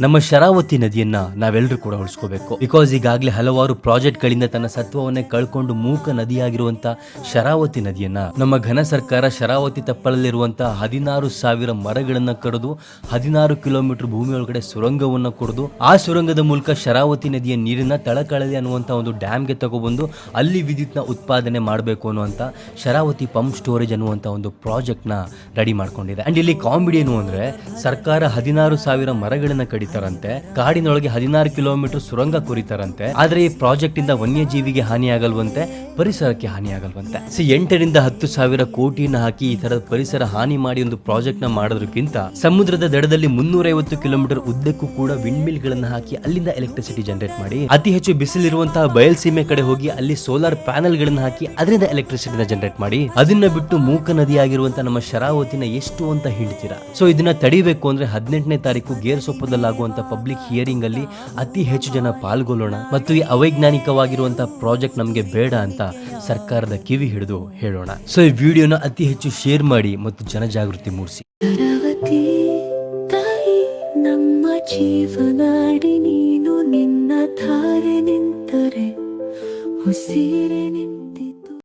ನಮ್ಮ ಶರಾವತಿ ನದಿಯನ್ನ ನಾವೆಲ್ಲರೂ ಕೂಡ ಉಳಿಸ್ಕೋಬೇಕು. ಬಿಕಾಸ್ ಈಗಾಗಲೇ ಹಲವಾರು ಪ್ರಾಜೆಕ್ಟ್ ಗಳಿಂದ ತನ್ನ ಸತ್ವವನ್ನೇ ಕಳ್ಕೊಂಡು ಮೂಕ ನದಿಯಾಗಿರುವಂತ ಶರಾವತಿ ನದಿಯನ್ನ ನಮ್ಮ ಘನ ಸರ್ಕಾರ ಶರಾವತಿ ತಪ್ಪಲಲ್ಲಿರುವಂತಹ 16,000 ಮರಗಳನ್ನ ಕಡಿದು 16 ಕಿಲೋಮೀಟರ್ ಭೂಮಿ ಒಳಗಡೆ ಸುರಂಗವನ್ನ ಕೊಡದು ಆ ಸುರಂಗದ ಮೂಲಕ ಶರಾವತಿ ನದಿಯ ನೀರನ್ನ ತಳಕಳಲಿ ಅನ್ನುವಂತ ಒಂದು ಡ್ಯಾಮ್ಗೆ ತಗೊಬಂದು ಅಲ್ಲಿ ವಿದ್ಯುತ್ನ ಉತ್ಪಾದನೆ ಮಾಡಬೇಕು ಅನ್ನುವಂತ ಶರಾವತಿ ಪಂಪ್ ಸ್ಟೋರೇಜ್ ಅನ್ನುವಂತ ಒಂದು ಪ್ರಾಜೆಕ್ಟ್ ನ ರೆಡಿ ಮಾಡ್ಕೊಂಡಿದೆ. ಅಂಡ್ ಇಲ್ಲಿ ಕಾಮಿಡಿ ಏನು ಅಂದ್ರೆ ಸರ್ಕಾರ 16,000 ಮರಗಳನ್ನ ಕಡಿತಾರಂತೆ, ಕಾಡಿನೊಳಗೆ 16 ಕಿಲೋಮೀಟರ್ ಸುರಂಗ ಕುರಿತಾರಂತೆ. ಆದ್ರೆ ಈ ಪ್ರಾಜೆಕ್ಟ್ ಇಂದ ವನ್ಯಜೀವಿಗೆ ಹಾನಿ ಆಗಲ್ವಂತೆ, ಪರಿಸರಕ್ಕೆ ಹಾನಿ ಆಗಲ್ವಂತೆ. 8 ರಿಂದ 10,000 ಕೋಟಿನ ಹಾಕಿ ಈ ತರದ ಪರಿಸರ ಹಾನಿ ಮಾಡಿ ಒಂದು ಪ್ರಾಜೆಕ್ಟ್ ನ ಮಾಡೋದಕ್ಕಿಂತ ಸಮುದ್ರದ ದಡದಲ್ಲಿ 350 ಕಿಲೋಮೀಟರ್ ಉದ್ದಕ್ಕೂ ಕೂಡ ವಿಂಡ್ ಮಿಲ್ ಗಳನ್ನ ಹಾಕಿ ಅಲ್ಲಿಂದ ಎಲೆಕ್ಟ್ರಿಸಿಟಿ ಜನರೇಟ್ ಮಾಡಿ, ಅತಿ ಹೆಚ್ಚು ಬಿಸಿಲಿರುವಂತಹ ಬಯಲ್ಸೀಮೆ ಕಡೆ ಹೋಗಿ ಅಲ್ಲಿ ಸೋಲಾರ್ ಪ್ಯಾನಲ್ ಗಳನ್ನ ಹಾಕಿ ಅದರಿಂದ ಎಲೆಕ್ಟ್ರಿಸಿಟಿನ ಜನರೇಟ್ ಮಾಡಿ, ಅದನ್ನ ಬಿಟ್ಟು ಮೂಕ ನದಿಯಾಗಿರುವಂತಹ ನಮ್ಮ ಶರಾವತಿನ ಎಷ್ಟು ಅಂತ ಹೇಳ್ತೀರಾ? ಸೊ ಇದನ್ನ ತಡಿಬೇಕು ಅಂದ್ರೆ 18ನೇ ತಾರೀಕು ಗೇರ್ಸೊಪ್ಪದಲ್ಲಾಗುವಂತ ಪಬ್ಲಿಕ್ ಹಿಯರಿಂಗ್ ಅಲ್ಲಿ ಅತಿ ಹೆಚ್ಚು ಜನ ಪಾಲ್ಗೊಳ್ಳೋಣ ಮತ್ತು ಈ ಅವೈಜ್ಞಾನಿಕವಾಗಿರುವಂತಹ ಪ್ರಾಜೆಕ್ಟ್ ನಮಗೆ ಬೇಡ ಅಂತ ಸರ್ಕಾರದ ಕಿವಿ ಹಿಡಿದು ಹೇಳೋಣ. ಸೊ ಈ ವಿಡಿಯೋನ ಅತಿ ಹೆಚ್ಚು ಶೇರ್ ಮಾಡಿ ಮತ್ತು ಜನಜಾಗೃತಿ ಮೂಡಿಸಿ. ನಮ್ಮ ಜೀವನಾಡಿ ನೀನು, ನಿನ್ನ ಧಾರೆ ನಿಂತರೆ ಉಸಿರೇ